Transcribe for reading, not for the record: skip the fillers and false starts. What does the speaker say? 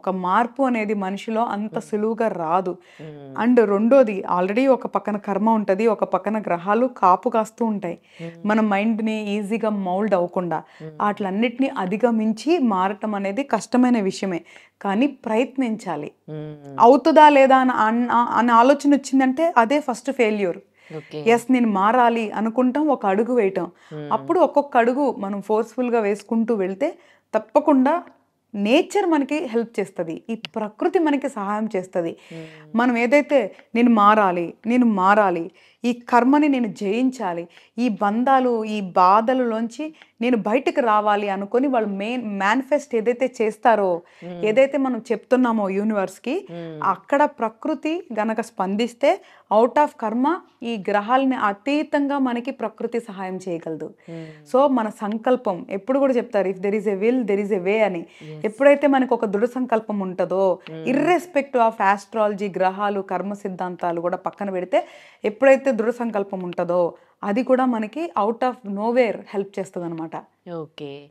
ఒక మార్పు అనేది మనిషిలో అంత హ్మ్. సులువుగా రాదు. హ్మ్. అండ్ రెండోది ఆల్రెడీ ఒక పక్కన కర్మ ఉంటది. ఒక పక్కన గ్రహాలు కాపు కాస్తూ ఉంటాయి. హ్మ్. మన మైండ్‌ని ఈజీగా మౌల్డ్ అవ్వకుండా. హ్మ్. ఆటిలన్నిటిని అధిగమించి మారటం అనేది కష్టమైన విషయమే. కానీ ప్రయత్నించాలి. హ్మ్. అవుతదా లేదా అన్న ఆలోచన వచ్చిందంటే అదే ఫస్ట్ ఫెయిల్యూర్. ఓకే. యెస్, నేను మారాలి అనుకుంటాం. ఒక అడుగు వేయటం. హ్మ్. అప్పుడు ఒక్కొక్క అడుగు మనం ఫోర్స్‌ఫుల్‌గా వేసుకుంటూ వెళ్తే తప్పకుండా నేచర్ మనకి హెల్ప్ చేస్తది. ఈ ప్రకృతి మనకి సహాయం చేస్తది. హ్మ్. మనం ఏదైతే నేను మారాలి, నేను మారాలి, ఈ కర్మని నేను జయించాలి, ఈ బంధాలు, ఈ బాధలలోంచి నేను బయటకి రావాలి అనుకోని వాళ్ళు మేనిఫెస్ట్ ఏదైతే చేస్తారో, హ్మ్. ఏదైతే మనం చెప్తున్నామో యూనివర్స్‌కి, హ్మ్. అక్కడ ప్రకృతి గనక స్పందిస్తే ఔట్ ఆఫ్ కర్మ ఈ గ్రహాలని అతీతంగా మనకి ప్రకృతి సహాయం చేయగలదు. హ్మ్. సో, మన సంకల్పం ఎప్పుడు కూడా చెప్తారు if there is a will there is a way అని. యెస్. ఎప్పుడైతే మనకు ఒక దృఢ సంకల్పం ఉంటదో, హ్మ్. ఇర్రెస్పెక్టివ్ ఆఫ్ ఆస్ట్రాలజీ, గ్రహాలు, కర్మ సిద్ధాంతాలు కూడా పక్కన పెడితే, ఎప్పుడైతే దృఢ సంకల్పం ఉంటదో, అది కూడా మనకి ఔట్ ఆఫ్ నోవేర్ హెల్ప్ చేస్తదనమాట. ఓకే.